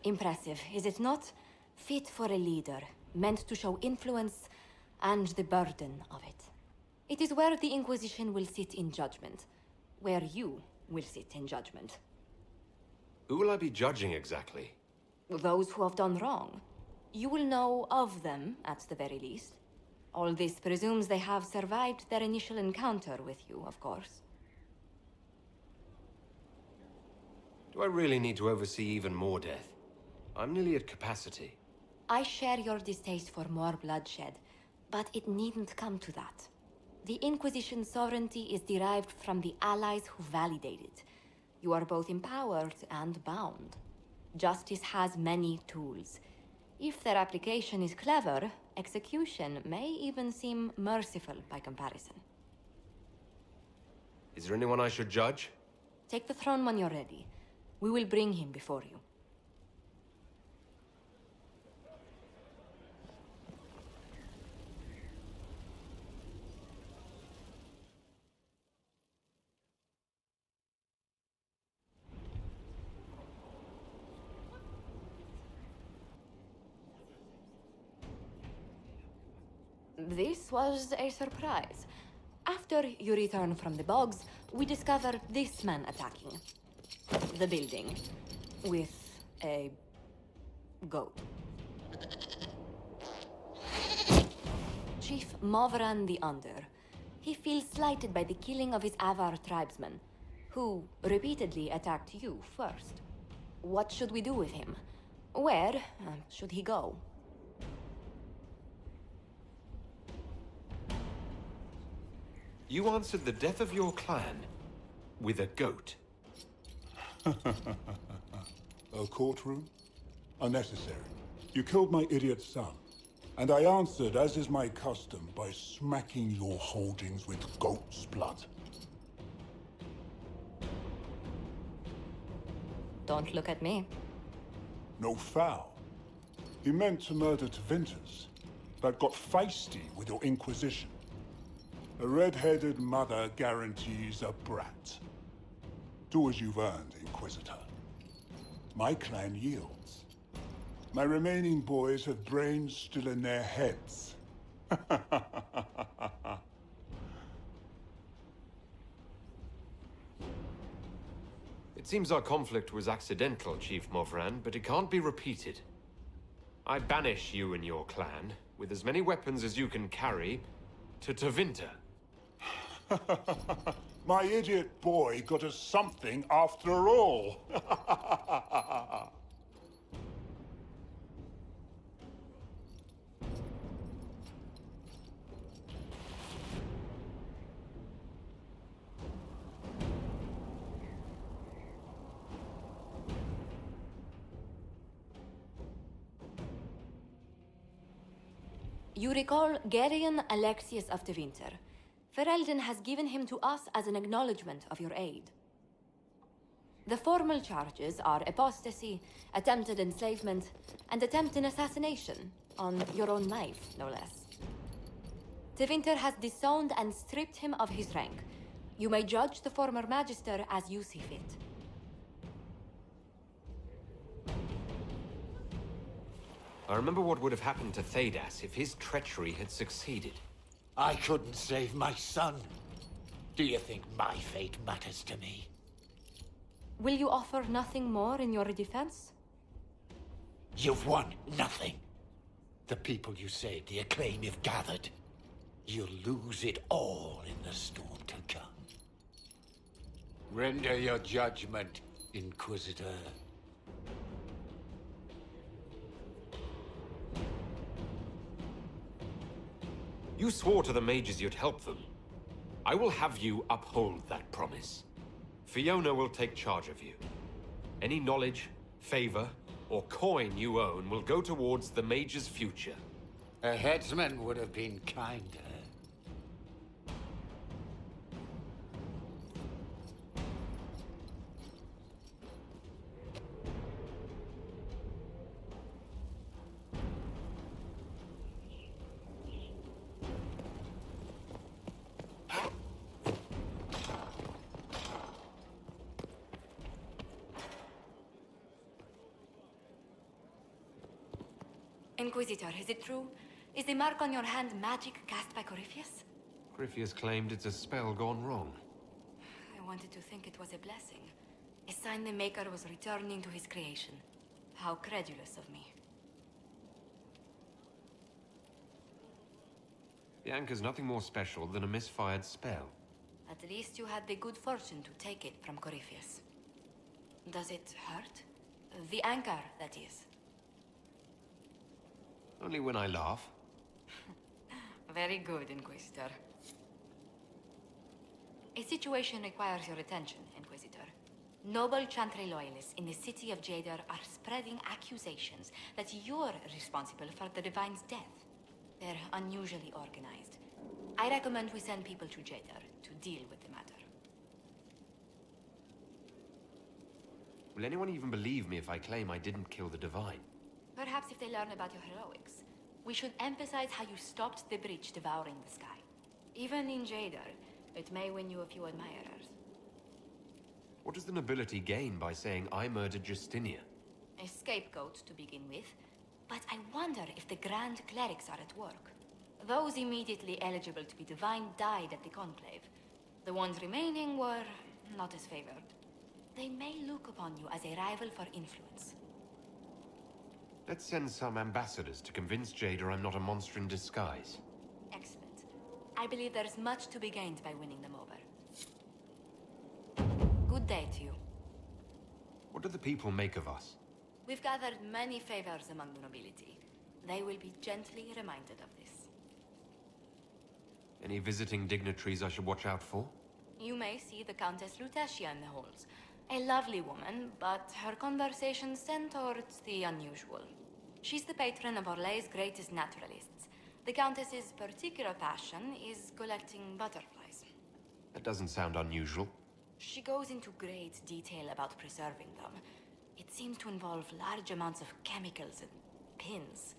Impressive, is it not? Fit for a leader, meant to show influence and the burden of it. It is where the Inquisition will sit in judgment. Where you will sit in judgment. Who will I be judging exactly? Those who have done wrong. You will know of them, at the very least. All this presumes they have survived their initial encounter with you, of course. Do I really need to oversee even more death? I'm nearly at capacity. I share your distaste for more bloodshed, but it needn't come to that. The Inquisition's sovereignty is derived from the allies who validate it. You are both empowered and bound. Justice has many tools. If their application is clever, execution may even seem merciful by comparison. Is there anyone I should judge? Take the throne when you're ready. We will bring him before you. This was a surprise. After you return from the bogs, we discover this man attacking the building with a goat. Chief Movran the Under. He feels slighted by the killing of his Avar tribesmen, who repeatedly attacked you first. What should we do with him? Where should he go? You answered the death of your clan with a goat. A courtroom? Unnecessary. You killed my idiot son, and I answered, as is my custom, by smacking your holdings with goat's blood. Don't look at me. No foul. He meant to murder Tevinters, but got feisty with your Inquisition. A red-headed mother guarantees a brat. Do as you've earned, Inquisitor. My clan yields. My remaining boys have brains still in their heads. It seems our conflict was accidental, Chief Movran, but it can't be repeated. I banish you and your clan, with as many weapons as you can carry, to Tevinter. My idiot boy got us something after all. You recall Gerion Alexius of Tevinter. Ferelden has given him to us as an acknowledgement of your aid. The formal charges are apostasy, attempted enslavement, and attempted assassination, on your own life, no less. Tevinter has disowned and stripped him of his rank. You may judge the former Magister as you see fit. I remember what would have happened to Thedas if his treachery had succeeded. I couldn't save my son. Do you think my fate matters to me? Will you offer nothing more in your defense? You've won nothing. The people you saved, the acclaim you've gathered. You'll lose it all in the storm to come. Render your judgment, Inquisitor. You swore to the mages you'd help them. I will have you uphold that promise. Fiona will take charge of you. Any knowledge, favor, or coin you own will go towards the mage's future. A headsman would have been kinder. Inquisitor, is it true? Is the mark on your hand magic cast by Corypheus? Corypheus claimed it's a spell gone wrong. I wanted to think it was a blessing. A sign the Maker was returning to his creation. How credulous of me. The anchor's nothing more special than a misfired spell. At least you had the good fortune to take it from Corypheus. Does it hurt? The anchor, that is. Only when I laugh. Very good, Inquisitor. A situation requires your attention, Inquisitor. Noble Chantry loyalists in the city of Jadar are spreading accusations that you're responsible for the Divine's death. They're unusually organized. I recommend we send people to Jadar to deal with the matter. Will anyone even believe me if I claim I didn't kill the Divine? Perhaps if they learn about your heroics. We should emphasize how you stopped the breach devouring the sky. Even in Jadar, it may win you a few admirers. What does the nobility gain by saying I murdered Justinia? A scapegoat to begin with, but I wonder if the Grand Clerics are at work. Those immediately eligible to be divine died at the Conclave. The ones remaining were not as favored. They may look upon you as a rival for influence. Let's send some ambassadors to convince Jada I'm not a monster in disguise. Excellent. I believe there is much to be gained by winning them over. Good day to you. What do the people make of us? We've gathered many favors among the nobility. They will be gently reminded of this. Any visiting dignitaries I should watch out for? You may see the Countess Lutetia in the halls. A lovely woman, but her conversations tend towards the unusual. She's the patron of Orlay's greatest naturalists. The Countess's particular passion is collecting butterflies. That doesn't sound unusual. She goes into great detail about preserving them. It seems to involve large amounts of chemicals and pins.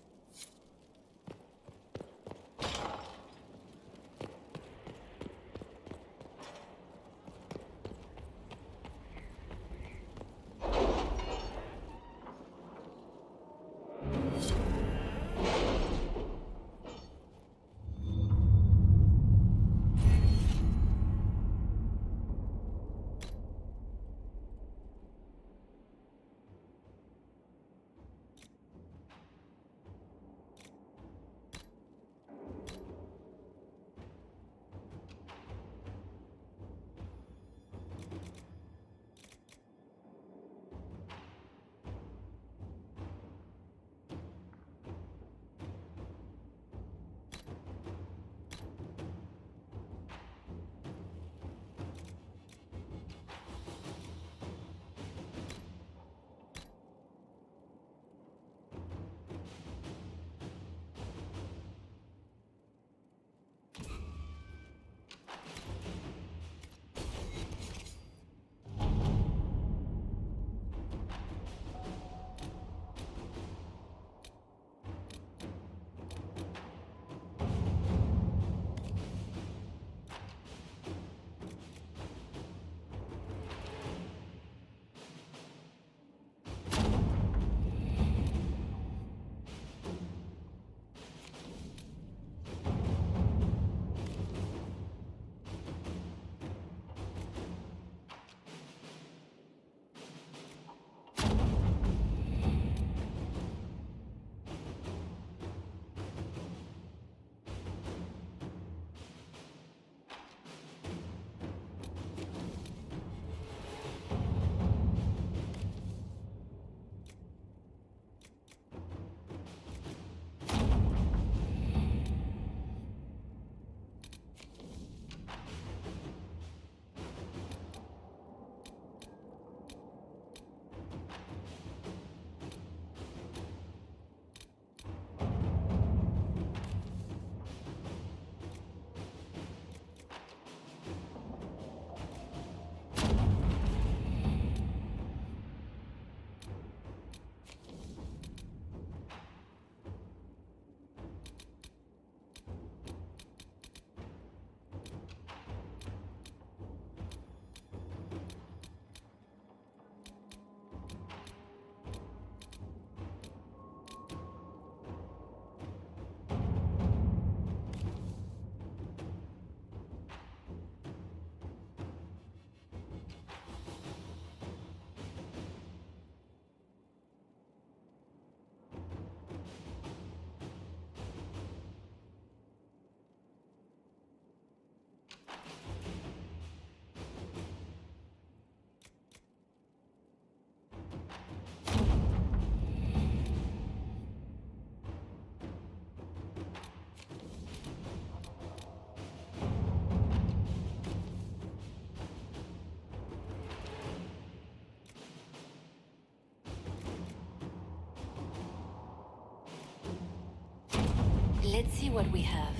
Let's see what we have.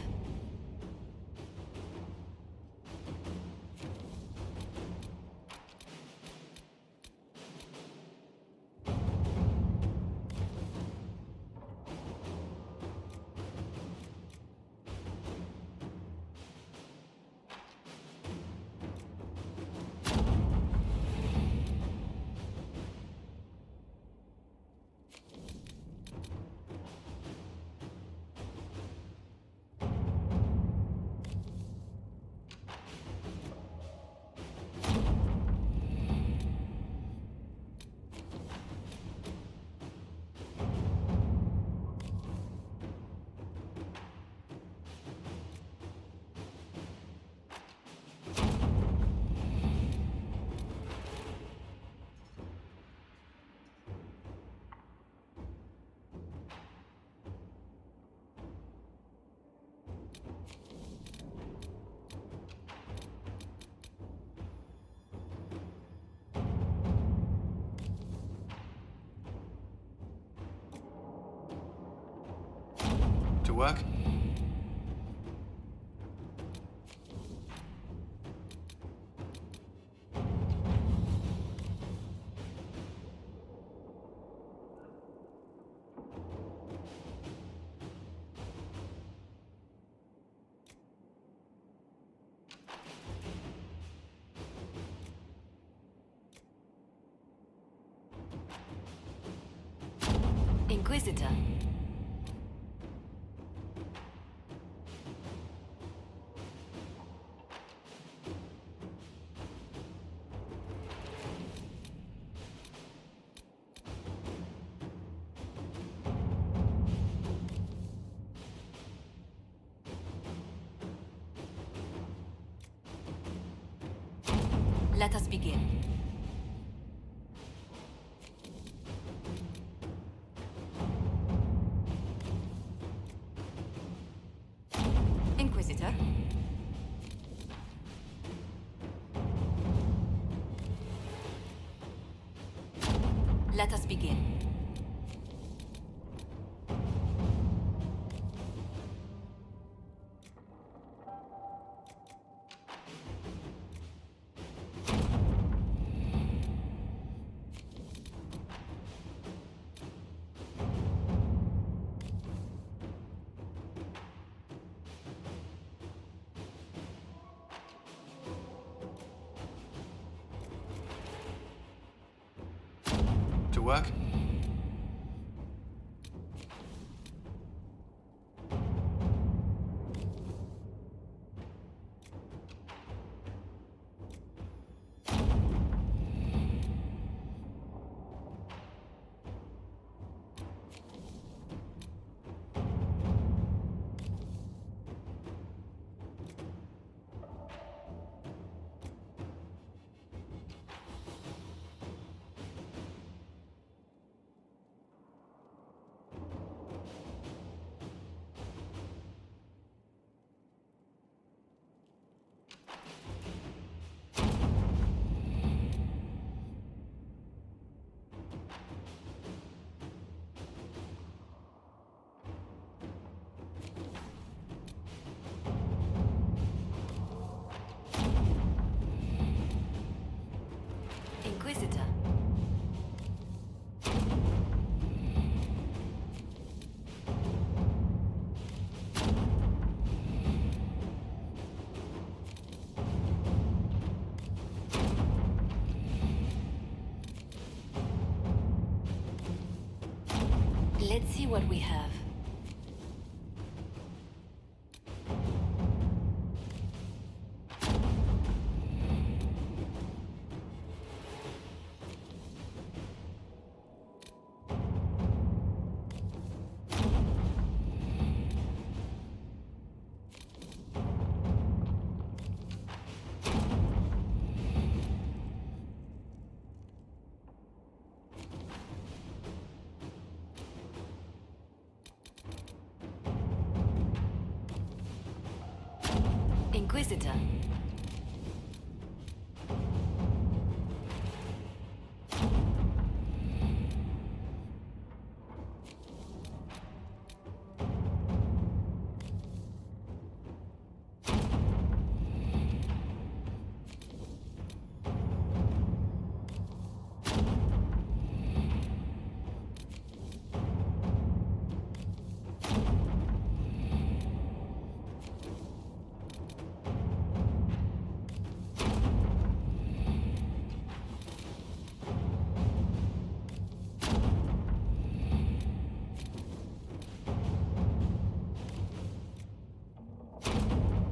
To work? Inquisitor. Let us begin. Inquisitor. Let us begin. To work? Inquisitor. Let's see what we have. Inquisitor.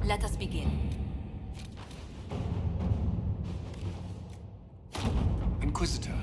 Let us begin. Inquisitor.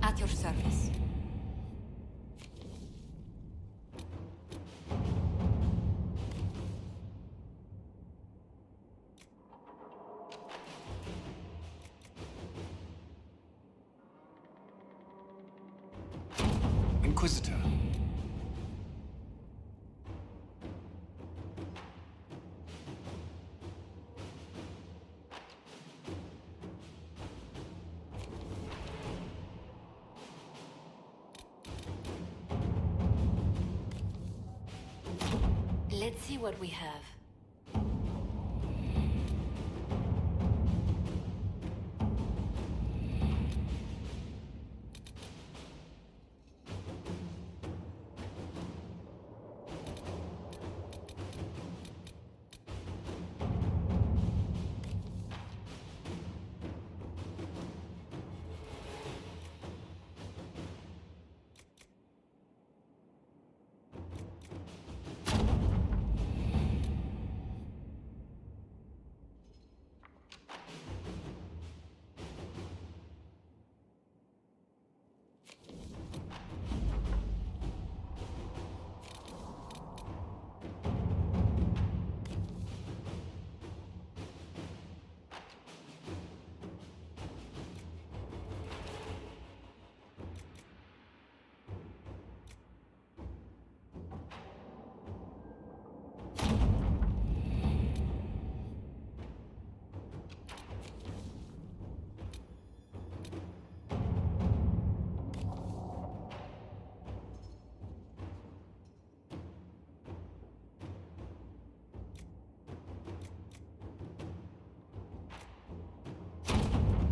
At your service. Inquisitor. Let's see what we have.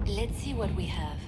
Let's see what we have.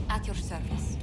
At your service.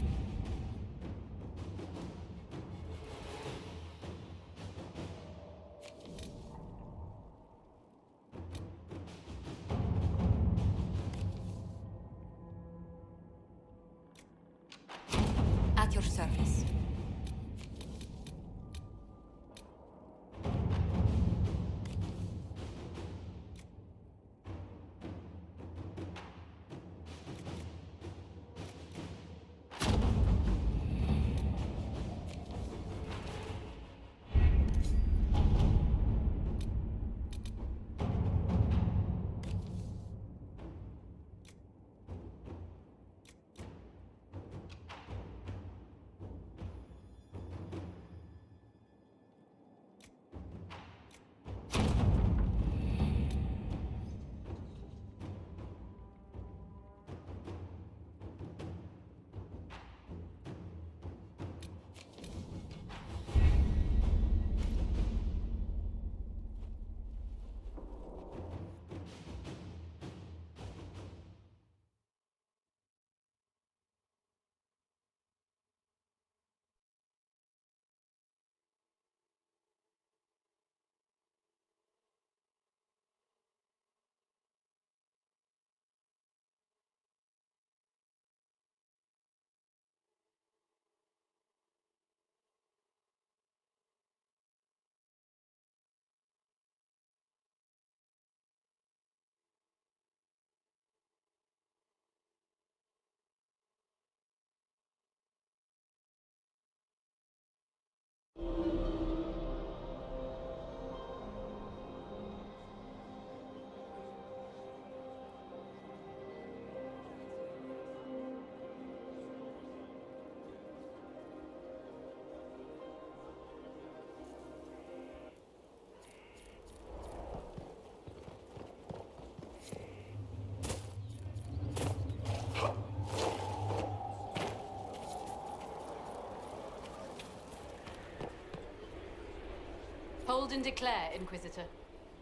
Hold and declare, Inquisitor.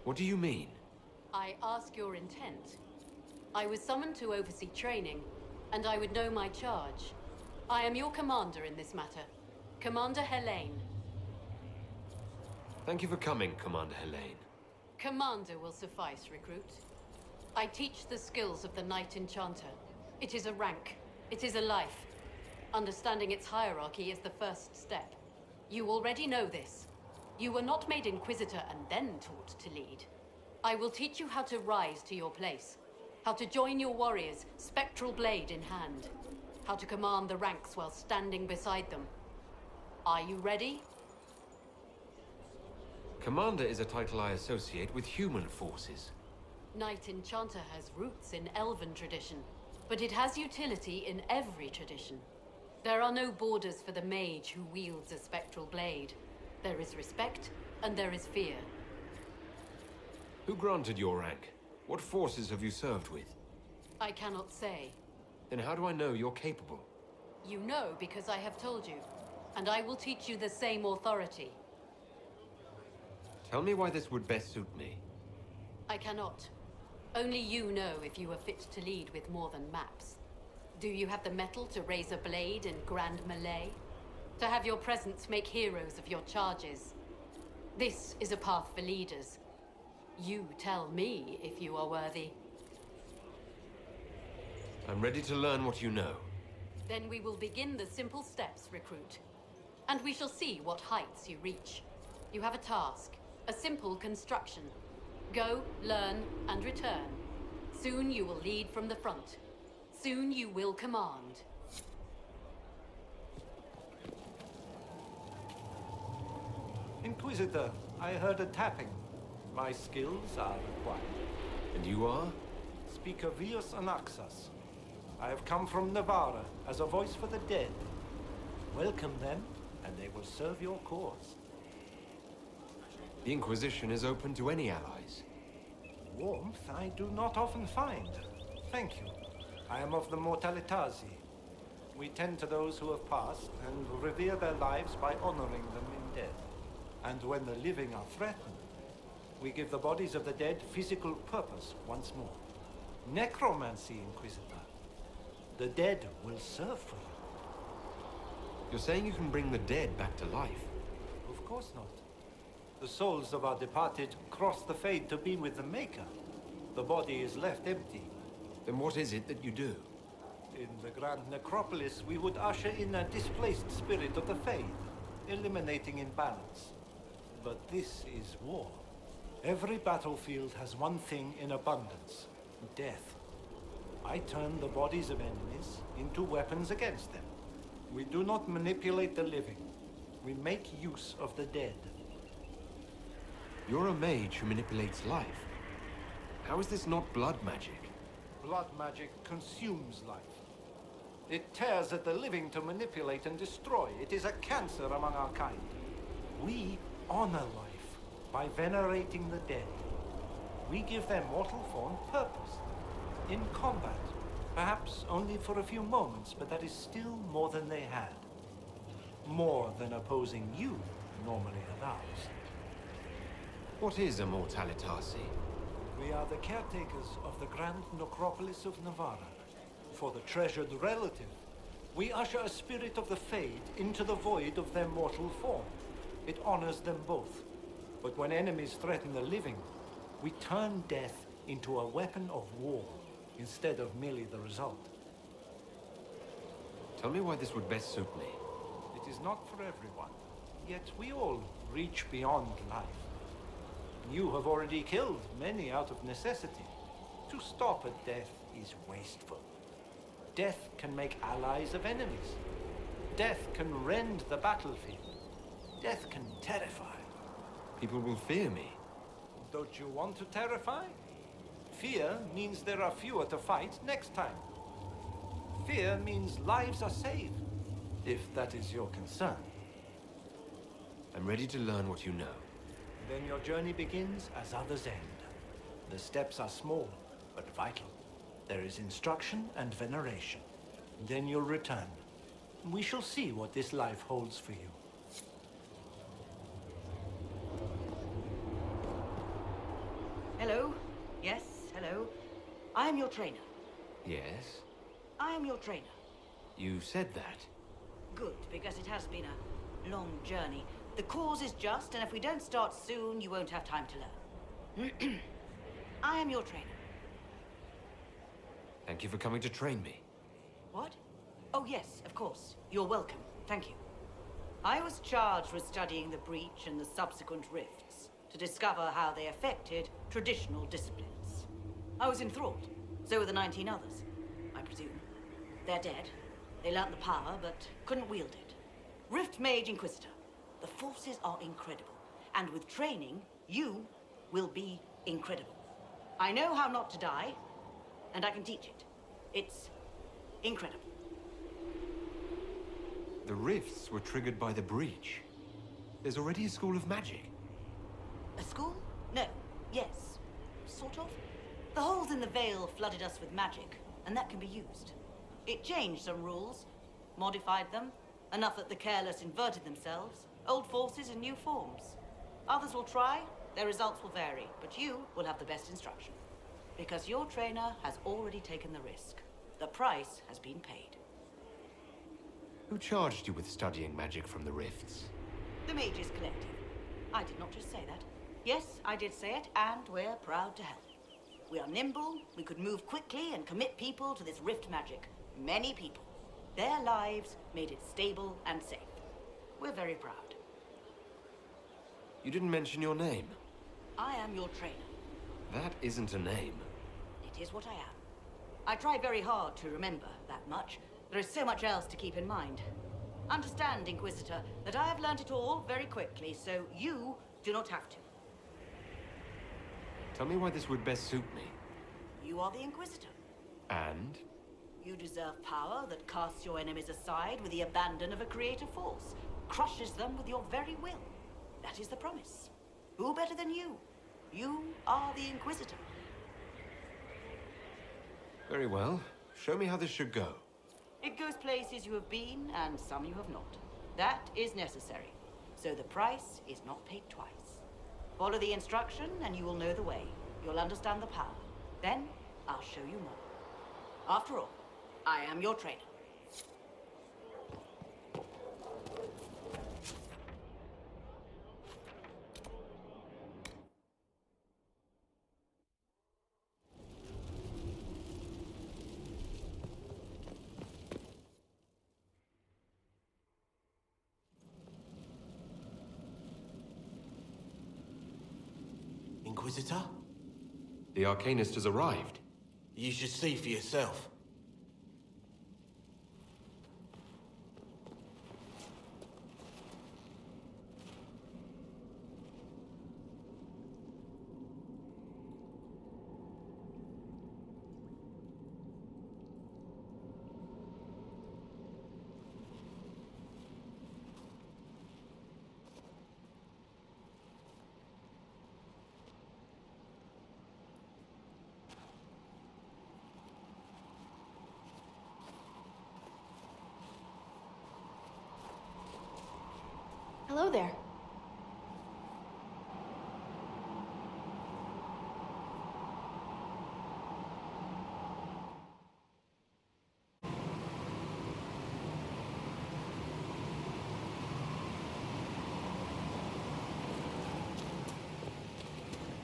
What do you mean? I ask your intent. I was summoned to oversee training, and I would know my charge. I am your commander in this matter. Commander Helene. Thank you for coming, Commander Helene. Commander will suffice, recruit. I teach the skills of the Knight Enchanter. It is a rank. It is a life. Understanding its hierarchy is the first step. You already know this. You were not made Inquisitor and then taught to lead. I will teach you how to rise to your place. How to join your warriors, spectral blade in hand. How to command the ranks while standing beside them. Are you ready? Commander is a title I associate with human forces. Knight Enchanter has roots in Elven tradition, but it has utility in every tradition. There are no borders for the mage who wields a spectral blade. There is respect, and there is fear. Who granted your rank? What forces have you served with? I cannot say. Then how do I know you're capable? You know because I have told you, and I will teach you the same authority. Tell me why this would best suit me. I cannot. Only you know if you are fit to lead with more than maps. Do you have the mettle to raise a blade in grand melee? To have your presence make heroes of your charges? This is a path for leaders. You tell me if you are worthy. I'm ready to learn what you know. Then we will begin the simple steps, recruit. And we shall see what heights you reach. You have a task, a simple construction. Go, learn, and return. Soon you will lead from the front. Soon you will command. Inquisitor, I heard a tapping. My skills are required. And you are? Speaker Vios Anaxas. I have come from Navarra as a voice for the dead. Welcome them, and they will serve your cause. The Inquisition is open to any allies. Warmth I do not often find. Thank you. I am of the Mortalitasi. We tend to those who have passed and revere their lives by honoring them in death. And when the living are threatened, we give the bodies of the dead physical purpose once more. Necromancy, Inquisitor. The dead will serve for you. You're saying you can bring the dead back to life? Of course not. The souls of our departed cross the fade to be with the Maker. The body is left empty. Then what is it that you do? In the Grand Necropolis, we would usher in a displaced spirit of the Fade, eliminating imbalance. But this is war. Every battlefield has one thing in abundance: death. I turn the bodies of enemies into weapons against them. We do not manipulate the living. We make use of the dead. You're a mage who manipulates life. How is this not blood magic? Blood magic consumes life. It tears at the living to manipulate and destroy. It is a cancer among our kind. We honor life by venerating the dead. We give their mortal form purpose. In combat, perhaps only for a few moments, but that is still more than they had. More than opposing you normally allows. What is a Mortalitasi? We are the caretakers of the Grand Necropolis of Navarra. For the treasured relative, we usher a spirit of the Fade into the void of their mortal form. It honors them both. But when enemies threaten the living, we turn death into a weapon of war, instead of merely the result. Tell me why this would best suit me. It is not for everyone, yet we all reach beyond life. You have already killed many out of necessity. To stop at death is wasteful. Death can make allies of enemies. Death can rend the battlefield. Death can terrify. People will fear me. Don't you want to terrify? Fear means there are fewer to fight next time. Fear means lives are saved, if that is your concern. I'm ready to learn what you know. Then your journey begins as others end. The steps are small, but vital. There is instruction and veneration. Then you'll return. We shall see what this life holds for you. trainer. Yes? I am your trainer. You said that. Good, because it has been a long journey. The cause is just, and if we don't start soon, you won't have time to learn. I am your trainer. Thank you for coming to train me. What? Oh yes, of course. You're welcome. Thank you. I was charged with studying the breach and the subsequent rifts to discover how they affected traditional disciplines. I was enthralled. So were the 19 others, I presume. They're dead. They learnt the power, but couldn't wield it. Rift Mage Inquisitor. The forces are incredible. And with training, you will be incredible. I know how not to die, and I can teach it. It's incredible. The rifts were triggered by the breach. There's already a school of magic. A school? No. Yes. Sort of. The holes in the veil flooded us with magic, and that can be used. It changed some rules, modified them, enough that the careless inverted themselves, old forces in new forms. Others will try, their results will vary, but you will have the best instruction. Because your trainer has already taken the risk. The price has been paid. Who charged you with studying magic from the rifts? The Mages Collective. I did not just say that. Yes, I did say it, and we're proud to help. We are nimble, we could move quickly and commit people to this rift magic. Many people. Their lives made it stable and safe. We're very proud. You didn't mention your name. I am your trainer. That isn't a name. It is what I am. I try very hard to remember that much. There is so much else to keep in mind. Understand, Inquisitor, that I have learnt it all very quickly, so you do not have to. Tell me why this would best suit me. You are the Inquisitor. And? You deserve power that casts your enemies aside with the abandon of a creative force, crushes them with your very will. That is the promise. Who better than you? You are the Inquisitor. Very well. Show me how this should go. It goes places you have been, and some you have not. That is necessary. So the price is not paid twice. Follow the instruction, and you will know the way. You'll understand the power. Then, I'll show you more. After all, I am your trainer. Inquisitor? The Arcanist has arrived. You should see for yourself. Hello there.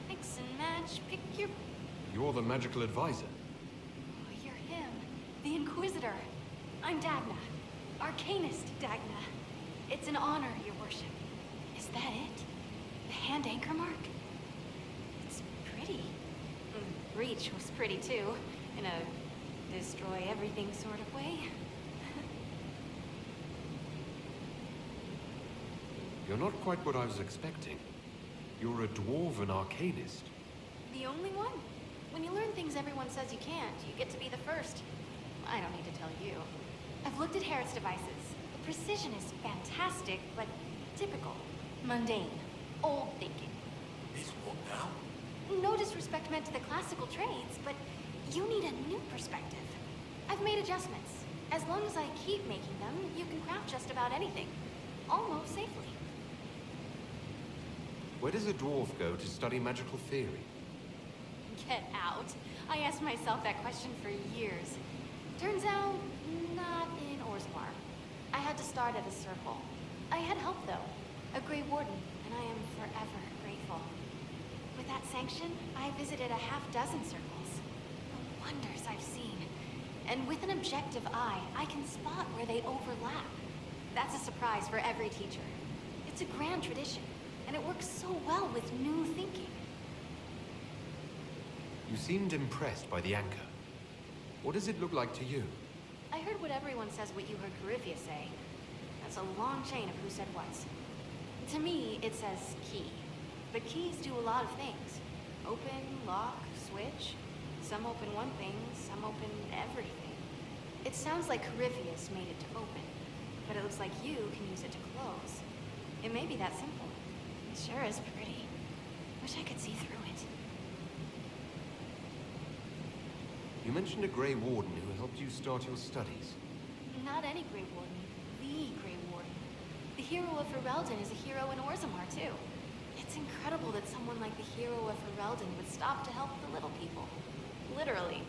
Mix and match, pick your... You're the magical advisor. Oh, you're him. The Inquisitor. I'm Dagna. Arcanist Dagna. It's an honor, your worship. Is that it? The hand anchor mark? It's pretty. The breach was pretty too, in a destroy everything sort of way. You're not quite what I was expecting. You're a dwarven arcanist. The only one? When you learn things everyone says you can't, you get to be the first. I don't need to tell you. I've looked at Harriet's devices. The precision is fantastic, but typical. Mundane. Old thinking. Is what now? No disrespect meant to the classical trades, but you need a new perspective. I've made adjustments. As long as I keep making them, you can craft just about anything. Almost safely. Where does a dwarf go to study magical theory? Get out. I asked myself that question for years. Turns out, not in Orzammar. I had to start at a circle. I had help, though. A Grey Warden, and I am forever grateful. With that sanction, I visited a half-dozen circles. The wonders I've seen. And with an objective eye, I can spot where they overlap. That's a surprise for every teacher. It's a grand tradition, and it works so well with new thinking. You seemed impressed by the anchor. What does it look like to you? I heard what everyone says what you heard Coryphia say. That's a long chain of who said what's. To me, it says key. But keys do a lot of things. Open, lock, switch. Some open one thing, some open everything. It sounds like Coryphius made it to open, but it looks like you can use it to close. It may be that simple. It sure is pretty. Wish I could see through it. You mentioned a Grey Warden who helped you start your studies. Not any Grey Warden. The Grey Warden. The hero of Ferelden is a hero in Orzammar, too. It's incredible that someone like the hero of Ferelden would stop to help the little people. Literally.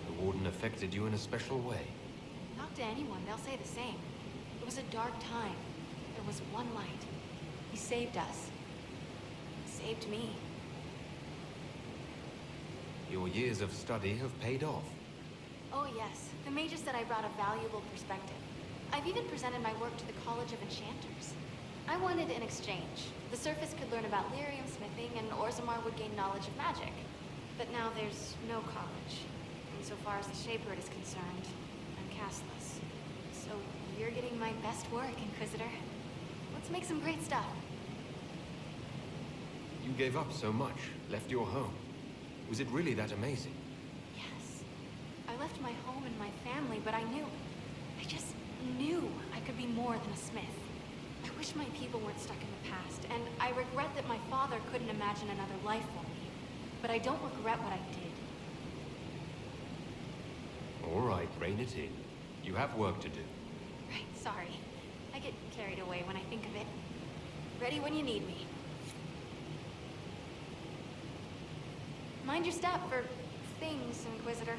The Warden affected you in a special way. Talk to anyone, they'll say the same. It was a dark time. There was one light. He saved us. He saved me. Your years of study have paid off. Oh yes, the mages said I brought a valuable perspective. I've even presented my work to the College of Enchanters. I wanted an exchange. The Surface could learn about lyrium smithing, and Orzammar would gain knowledge of magic. But now there's no college. And so far as the Shaper is concerned, I'm castless. So you're getting my best work, Inquisitor. Let's make some great stuff. You gave up so much, left your home. Was it really that amazing? Yes. I left my home and my family, but I just knew I could be more than a smith. I wish my people weren't stuck in the past, and I regret that my father couldn't imagine another life for me. But I don't regret what I did. All right, rein it in. You have work to do. Right, sorry. I get carried away when I think of it. Ready when you need me. Mind your step for things, Inquisitor.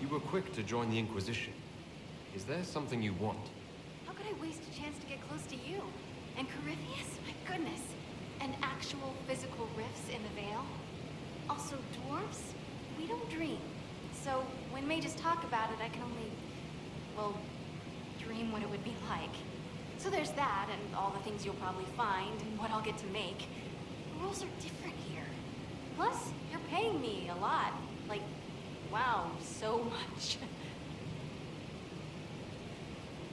You were quick to join the Inquisition. Is there something you want? How could I waste a chance to get close to you? And Coryphius? My goodness. And actual physical rifts in the Vale? Also, dwarves? We don't dream. So, when mages talk about it, I can only, well, dream what it would be like. So there's that, and all the things you'll probably find, and what I'll get to make. The rules are different here. Plus, you're paying me a lot. Like, wow, so much.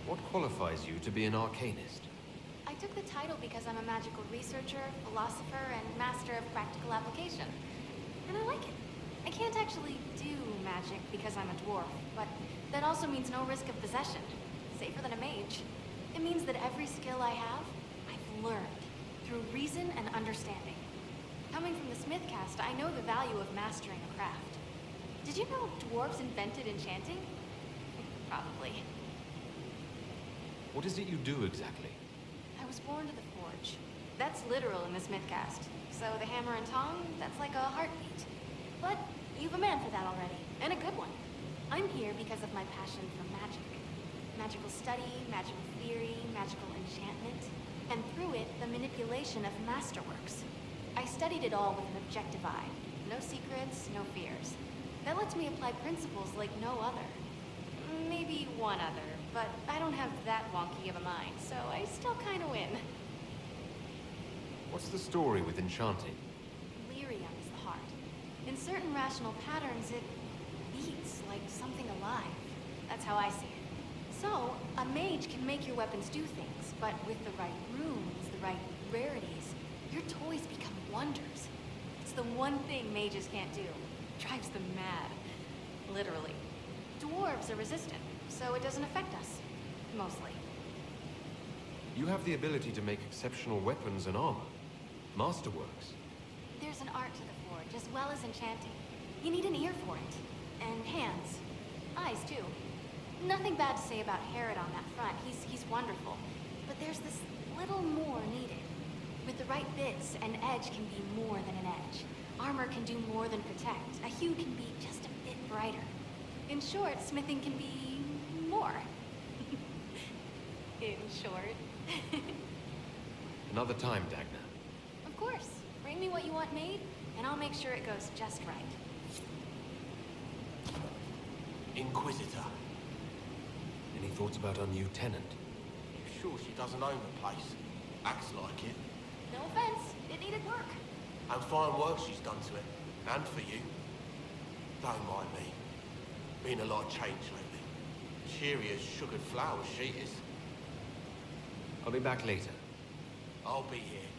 What qualifies you to be an arcanist? I took the title because I'm a magical researcher, philosopher, and master of practical application. And I like it. I can't actually do magic because I'm a dwarf, but that also means no risk of possession. Safer than a mage. It means that every skill I have, I've learned through reason and understanding. Coming from the Smith caste, I know the value of mastering a craft. Did you know dwarves invented enchanting? Probably. What is it you do exactly? I was born to the forge. That's literal in the Smith caste. So the hammer and tong, that's like a heartbeat. But you've a man for that already, and a good one. I'm here because of my passion for magic. Magical study, magical theory, magical enchantment, and through it, the manipulation of masterworks. I studied it all with an objective eye. No secrets, no fears. That lets me apply principles like no other. Maybe one other, but I don't have that wonky of a mind, so I still kinda win. What's the story with enchanting? Lyrium is the heart. In certain rational patterns, it beats like something alive. That's how I see it. So, a mage can make your weapons do things, but with the right runes, the right rarities, your toys become wonders. It's the one thing mages can't do. Drives them mad. Literally. Dwarves are resistant, so it doesn't affect us. Mostly. You have the ability to make exceptional weapons and armor. Masterworks. There's an art to the forge, as well as enchanting. You need an ear for it. And hands. Eyes, too. Nothing bad to say about Herod on that front. He's wonderful. there's this little more needed. With the right bits, an edge can be more than an edge. Armor can do more than protect. A hue can be just a bit brighter. In short, smithing can be more. In short. Another time, Dagna. Of course. Bring me what you want made, and I'll make sure it goes just right. Inquisitor. Any thoughts about our new tenant? You sure she doesn't own the place? Acts like it. No offense, it needed work. And fine work she's done to it. And for you. Don't mind me. Been a lot of change lately. Cheery as sugared flowers she is. I'll be back later. I'll be here.